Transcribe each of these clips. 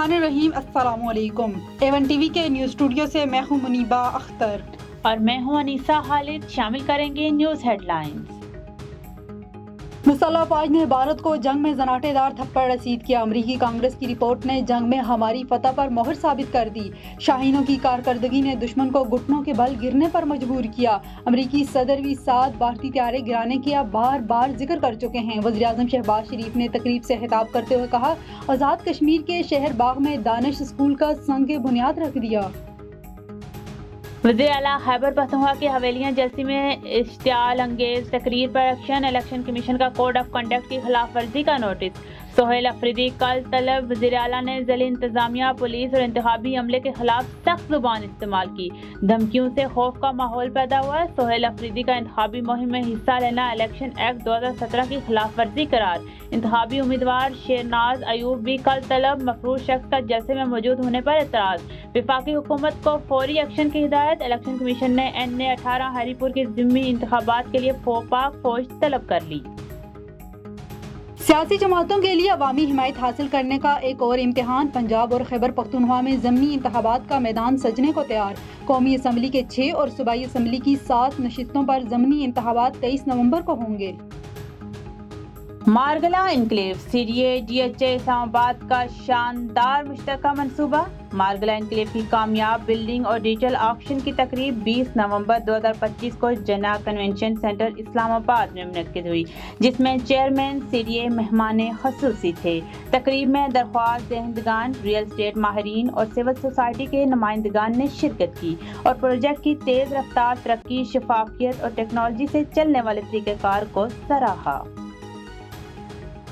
बिस्मिल्लाहिर्रहमानिर्रहीम। अस्सलाम वालेकुम। A1 टीवी के न्यूज़ स्टूडियो से मैं हूं मुनीबा अख्तर और मैं हूं अनीसा खालिद। शामिल करेंगे न्यूज़ हेडलाइंस। मुसल्लह अफवाज ने भारत को जंग में जनाटेदार थप्पड़ रसीद किया। अमरीकी कांग्रेस की रिपोर्ट ने जंग में हमारी फतह पर मोहर साबित कर दी। शाहीनों की कारकर्दगी ने दुश्मन को घुटनों के बल गिरने पर मजबूर किया। अमरीकी सदर भी 7 भारतीय तैयारे गिराने का बार बार जिक्र कर चुके हैं। वज़ीर आज़म शहबाज शरीफ ने तकरीब से खिताब करते हुए कहा, आज़ाद कश्मीर के शहर बाग में दानिश स्कूल का संग बुनियाद रख दिया। वज़ीर आला खैबर पख्तूनख्वा की हवेलियां जलसी में इश्तियाल अंगेज तकरीर पर एक्शन। इलेक्शन कमीशन का कोड ऑफ कंडक्ट की खिलाफ वर्जी का नोटिस। सोहेल अफरीदी कल तलब। वज़ीर आला ने ज़िला इंतजामिया, पुलिस और इंतखाबी अमले के खिलाफ सख्त जुबान इस्तेमाल की। धमकियों से खौफ का माहौल पैदा हुआ। सोहेल अफरीदी का इंतखाबी मुहिम में हिस्सा लेना इलेक्शन एक्ट 2017 की खिलाफ वर्जी करार। इंतखाबी उम्मीदवार शेरनाज अयूब भी कल तलब। मफरूज शख्स का जलसे में मौजूद होने पर एतराज़। वफाकी हुकूमत को फौरी एक्शन की हिदायत। इलेक्शन कमीशन ने NA-18 हरीपुर के ज़िमनी इंतखाबात के लिए पाक फौज तलब कर ली। सियासी जमातों के लिए अवामी हिमायत हासिल करने का एक और इम्तिहान। पंजाब और खैबर पख्तूनख्वा में ज़मीनी इंतखाबात का मैदान सजने को तैयार। कौमी असम्बली के 6 और सूबाई असम्बली की 7 नशिस्तों पर ज़मीनी इंतखाबात 23 नवंबर को होंगे। Margalla enclave CDA DHA Islamabad का शानदार मुश्तरका मंसूबा। मारगला इनक्लेव की कामयाब बिल्डिंग और डिजिटल ऑक्शन की तकरीब 20 नवंबर 2025 को जना कन्वेंशन सेंटर इस्लामाबाद में मुनक्किद हुई, जिसमें चेयरमैन CDA मेहमान खसूसी थे। तकरीब में दरख्वास्त दहिंदगान, रियल एस्टेट माहिरीन और सिविल सोसाइटी के नुमाइंदगान ने शिरकत की और प्रोजेक्ट की तेज़ रफ्तार तरक्की, शफाफियत और टेक्नोलॉजी से चलने वाले तरीक़ेकार को सराहा।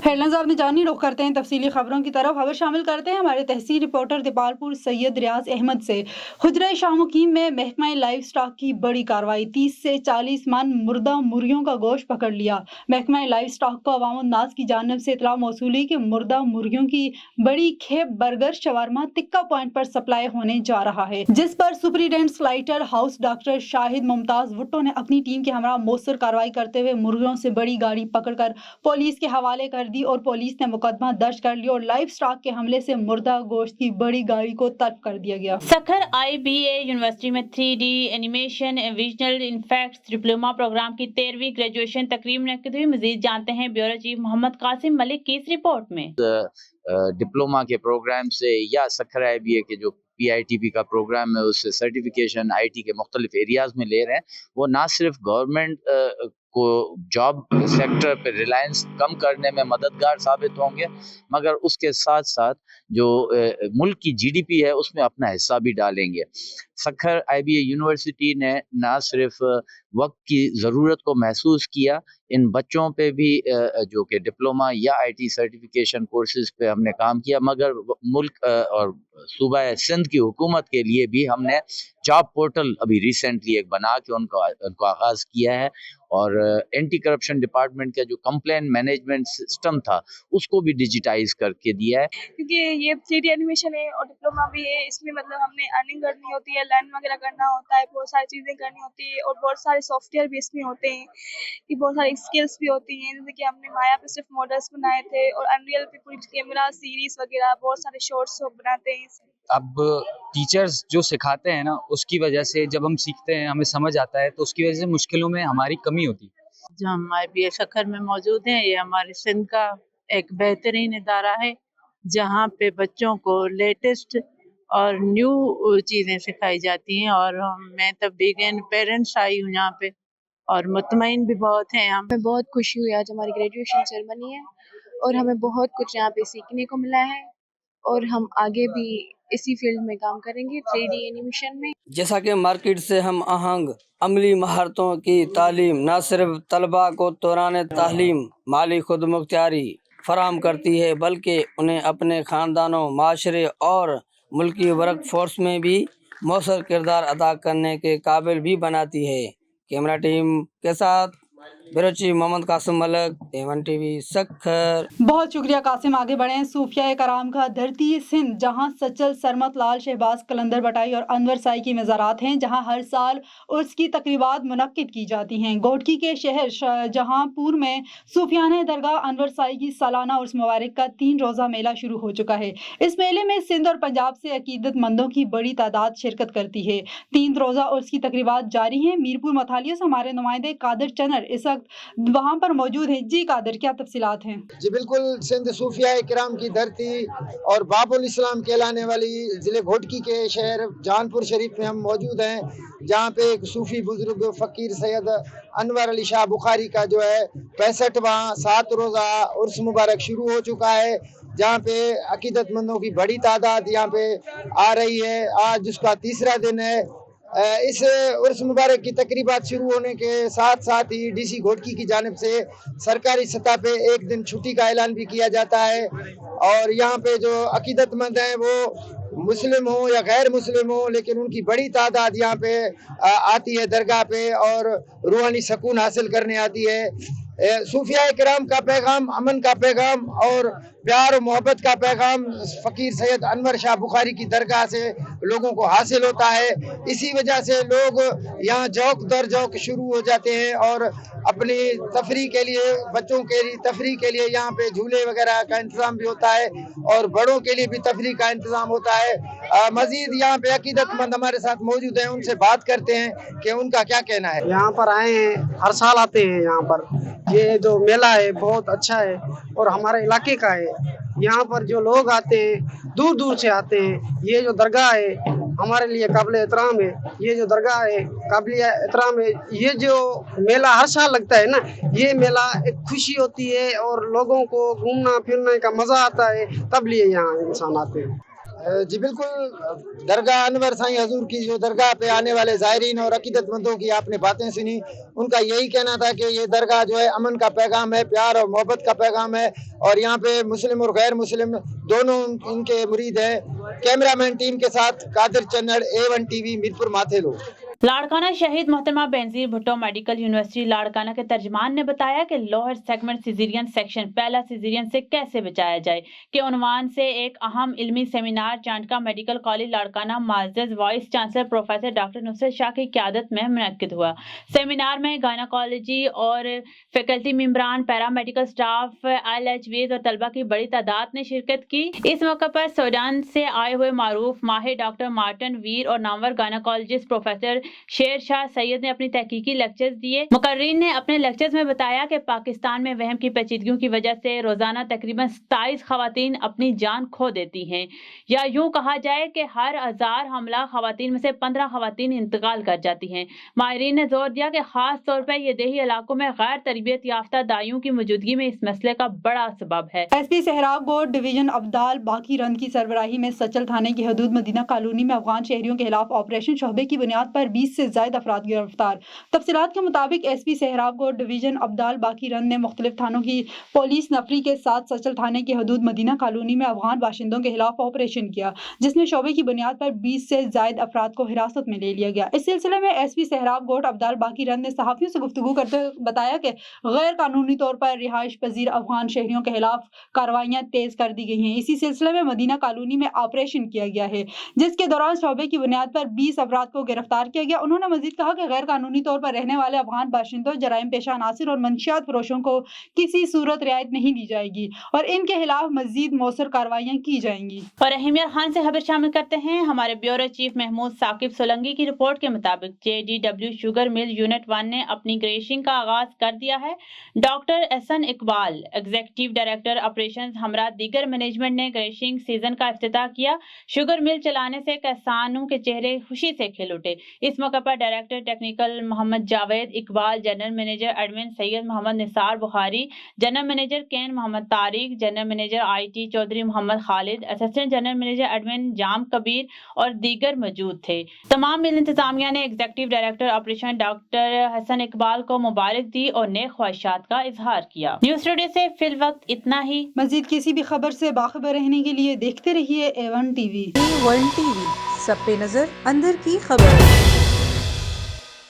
हेडलाइंस आपने जानी, रुख करते हैं तफसीली खबरों की तरफ। खबर शामिल करते हैं हमारे तहसील रिपोर्टर दीपालपुर सैयद रियाज अहमद से। हुजरा शामुकीन में महकमा लाइव स्टॉक की बड़ी कार्रवाई। 30 से 40 मन मुर्दा मुर्गियों का गोश्त पकड़ लिया। महकमा लाइव स्टॉक को अवाम नाज की जानिब से इतला मौसूल हुई कि मुर्दा मुर्गियों की बड़ी खेप बर्गर शवारमा तिक्का पॉइंट पर सप्लाई होने जा रहा है, जिस पर superintendent slaughter house doctor Shahid Mumtaz Bhutto ने अपनी टीम के हमरा मौसर कार्रवाई करते हुए मुर्गियों से बड़ी गाड़ी पकड़कर पुलिस के हवाले कर दी और पुलिस ने मुकदमा दर्ज कर लिया और लाइव स्टॉक के हमले से मुर्दा गोश्त की बड़ी गाड़ी को तलब कर दिया गया। सखर IBA यूनिवर्सिटी में 3D animation visual effects diploma programme की 13वीं ग्रेजुएशन तकरीब मुनक्किद हुई। मजीद जानते हैं ब्यूरो चीफ मोहम्मद कासिम मलिक की इस रिपोर्ट में। डिप्लोमा के प्रोग्राम से या सखर IBA के जो PITP का प्रोग्राम है उससे सर्टिफिकेशन IT के मुख्तलिफ एरियाज में ले रहे हैं, वो ना सिर्फ गवर्नमेंट को जॉब सेक्टर पे रिलायंस कम करने में मददगार साबित होंगे, मगर उसके साथ साथ जो मुल्क की GDP है उसमें अपना हिस्सा भी डालेंगे। सखर IBA यूनिवर्सिटी ने ना सिर्फ वक्त की ज़रूरत को महसूस किया, इन बच्चों पे भी जो कि डिप्लोमा या IT सर्टिफिकेशन कोर्सेज पे हमने काम किया, मगर मुल्क और सूबा सिंध की हुकूमत के लिए भी हमने जॉब पोर्टल अभी रिसेंटली एक बना के उनको आगाज़ किया है और एंटी करप्शन डिपार्टमेंट का जो कंप्लेन मैनेजमेंट सिस्टम था उसको भी डिजिटाइज करके दिया है। क्योंकि ये 3D एनिमेशन है और डिप्लोमा भी है, इसमें मतलब हमने अर्निंग करनी होती है, लर्न वगैरह करना होता है, बहुत सारी चीज़ें करनी होती है और बहुत सारे सॉफ्टवेयर भी इसमें होते हैं कि बहुत सारी स्किल्स भी होती हैं। जैसे कि हमने माया पे सिर्फ मॉडल्स बनाए थे और अनरियल पे पूरी कैमरा सीरीज वगैरह बहुत सारे शॉर्ट्स बनाते हैं। अब टीचर्स जो सिखाते हैं ना, उसकी वजह से जब हम सीखते हैं हमें समझ आता है, तो उसकी वजह से मुश्किलों में हमारी कमी होती है। जो हम IBA सखर में मौजूद हैं, ये हमारे सिंध का एक बेहतरीन इदारा है जहाँ पे बच्चों को लेटेस्ट और न्यू चीज़ें सिखाई जाती हैं और मैं तब बिगेन पेरेंट्स आई हूँ यहाँ पे और मुतमईन भी बहुत हैं। हमें बहुत खुशी हुई, आज हमारी ग्रेजुएशन सेरेमनी है और हमें बहुत कुछ यहाँ पे सीखने को मिला है और हम आगे भी इसी फील्ड में काम करेंगे 3D एनिमेशन में। जैसा कि मार्केट से हम आहंग अमली महारतों की तालीम न सिर्फ तलबा को दौरान तालीम माली खुद मुख्तियारी फराहम करती है, बल्कि उन्हें अपने ख़ानदानों, माशरे और मुल्की वर्क फोर्स में भी मौसर किरदार अदा करने के काबिल भी बनाती है। कैमरा टीम के साथ bureau chief Mohammad Qasim Malik, A1 TV Sukkur. बहुत शुक्रिया कासिम। आगे बढ़े हैं सूफिया कराम का धरती सिंध, जहां सचल, सरमत लाल, शहबाज कलंदर बटाई और अनवर साई की मज़ारात हैं, जहां हर साल उर्स की तकरीबात मुनक्किद की जाती हैं। घोटकी के शहर जहांपुर में सूफियाना दरगाह अनवर साई की सालाना उर्स मुबारक का 3 रोज़ा मेला शुरू हो चुका है। इस मेले में सिंध और पंजाब से अकीदतमंदों की बड़ी तादाद शिरकत करती है। 3 रोज़ा उर्स की तकरीबात जारी हैं। मीरपुर मथालिया से हमारे नुमाइंदे कादर चनर इस वक्त वहाँ पर मौजूद हैं। जी कादर, क्या तफसीलात हैं? जी बिल्कुल, सिंध सूफिया किराम की धरती और बाबुल इस्लाम कहलाने वाली ज़िले घोटकी के शहर जहानपुर शरीफ में हम मौजूद हैं, जहाँ पे एक सूफी बुजुर्ग फ़कीर सैयद अनवर अली शाह बुखारी का जो है 65वां 7 रोज़ा उर्स मुबारक शुरू हो चुका है, जहाँ पे अकीदतमंदों की बड़ी तादाद यहाँ पे आ रही है। आज उसका 3रा दिन है। इस उर्स मुबारक की तकरीबात शुरू होने के साथ साथ ही डीसी घोटकी की जानिब से सरकारी सतह पे एक दिन छुट्टी का ऐलान भी किया जाता है, और यहाँ पे जो अकीदतमंद हैं वो मुस्लिम हो या गैर मुस्लिम हो, लेकिन उनकी बड़ी तादाद यहाँ पे आती है दरगाह पे और रूहानी सकून हासिल करने आती है। सूफिया किराम का पैगाम अमन का पैगाम और प्यार और मोहब्बत का पैगाम फ़कीर सैयद अनवर शाह बुखारी की दरगाह से लोगों को हासिल होता है। इसी वजह से लोग यहाँ जौक दर जौक शुरू हो जाते हैं और अपनी तफरी के लिए, बच्चों के लिए तफरी के लिए यहाँ पे झूले वगैरह का इंतज़ाम भी होता है और बड़ों के लिए भी तफरी का इंतज़ाम होता है। मज़ीद यहाँ पे अकीदतमंद हमारे साथ मौजूद हैं, उनसे बात करते हैं कि उनका क्या कहना है। यहाँ पर आए हैं, हर साल आते हैं यहाँ पर। ये जो मेला है बहुत अच्छा है और हमारे इलाके का है। यहाँ पर जो लोग आते हैं दूर दूर से आते हैं। ये जो दरगाह है हमारे लिए काबिल एहतराम है। ये जो दरगाह है काबिल एहतराम है। ये जो मेला हर साल लगता है ना, ये मेला एक खुशी होती है और लोगों को घूमना फिरने का मज़ा आता है, तब लिए यहाँ इंसान आते हैं। जी बिल्कुल, दरगाह अनवर साईं हजूर की जो दरगाह पे आने वाले ज़ायरीन और अकीदतमंदों की आपने बातें सुनी, उनका यही कहना था कि ये दरगाह जो है अमन का पैगाम है, प्यार और मोहब्बत का पैगाम है, और यहाँ पे मुस्लिम और गैर मुस्लिम दोनों इनके मुरीद हैं। कैमरामैन टीम के साथ कादिर चन्नड़, A1 TV, मीरपुर माथेलो। लाड़काना शहीद मोहतरमा बेनजीर भुट्टो मेडिकल यूनिवर्सिटी लाड़काना के तर्जमान ने बताया कि लोअर सेगमेंट सिजेरियन सेक्शन पहला सिजेरियन से कैसे बचाया जाए के उन्वान से एक अहम इल्मी seminar Chandka medical college Larkana माज़ज़ vice chancellor professor doctor Nusrat Shah की क़यादत में मुनक्किद हुआ। सेमिनार में गायनोकोलॉजी और फैकल्टी मेंबरान, पैरामेडिकल स्टाफ, LHVs और तलबा की बड़ी तादाद ने शिरकत की। इस मौके पर सूडान से आए हुए मारूफ माहिर डॉक्टर मार्टिन वीर और नामवर गायनोकोलॉजिस्ट प्रोफेसर शेर शाह सैयद ने अपनी तहकीकी लेक्चर्स दिए। मुकर्रीन ने अपने लेक्चर्स में बताया कि पाकिस्तान में वहम की पेचीदगियों की वजह से रोजाना तकरीबन 27 खवातीन अपनी जान खो देती हैं, या यूं कहा जाए कि हर 1000 हमला खवातीन में से 15 खवातीन इंतकाल कर जाती हैं। माहिरीन ने जोर दिया कि खास तौर पर ये देही इलाकों में गैर तरबियत याफ्ता दाइयों की मौजूदगी में इस मसले का बड़ा सबब है। SP सहराब गोड डिवीजन अब्दाल बाकी रंद की सरबराही में सचल थाने की हदूद मदीना कॉलोनी में अफगान शहरियों के खिलाफ ऑपरेशन शोबे की बुनियाद पर 20 से ज्यादा अफराद गिरफ्तार। तफसीलात के मुताबिक SP सहराब गोड डिवीजन अब्दाल बाकी रंद ने मुख्तलिफ थानों की पुलिस नफरी के साथ सचल थाने की हदूद मदीना कॉलोनी में अफगान बाशिंदों के खिलाफ ऑपरेशन किया, जिसमें शोबे की बुनियाद पर 20 से ज्यादा अफराद को हिरासत में ले लिया गया। इस सिलसिले में SP सहराब गोड अब्दाल बाकी रंद ने सहाफियों से गुफ्तगू करते हुए बताया कि गैर कानूनी तौर पर रिहाइश पजीर अफगान शहरियों के खिलाफ कार्रवाइयां तेज कर दी गई हैं। इसी सिलसिले में मदीना कॉलोनी में ऑपरेशन किया गया है, जिसके दौरान शोबे की बुनियाद पर 20 अफराद को गिरफ्तार किया गया। उन्होंने मजीद कहा कि गैर कानूनी तौर पर रहने वाले अफगान बाशिंदों, जराइम पेशा अनासिर और मंशियात फरोशों को किसी सूरत रियायत नहीं दी जाएगी और इनके खिलाफ मजीद मौसर कार्रवाइयां की जाएंगी। और अहमिया खान से खबर शामिल करते हैं। हमारे ब्यूरो चीफ महमूद साकिब सोलंगी की रिपोर्ट के मुताबिक JDW शुगर मिल यूनिट 1 ने अपनी ग्रेशिंग का आगाज कर दिया है। Doctor Ehsan Iqbal, executive director operations, हमरा दीगर मैनेजमेंट ने ग्रेशिंग सीजन का इफ्तिताह किया। शुगर मिल चलाने से किसानों के चेहरे खुशी से खिल उठे। इस मौके पर director technical Mohammad Javed Iqbal, general manager admin Syed Mohammad Nisar Bukhari, general manager cane Mohammad Tariq, general manager IT Chaudhry Mohammad Khalid, assistant general manager admin Jam Kabir और दीगर मौजूद थे। तमाम मिल इंतजामिया ने executive director operation doctor Hasan Iqbal को मुबारक दी और नेक ख्वाहिशात का इजहार किया। न्यूज स्टूडियो से फिल वक्त इतना ही। मजीद किसी भी खबर से बाखबर रहने के लिए देखते रहिए A1 TV। A1 TV, सब पे नजर, अंदर की खबर।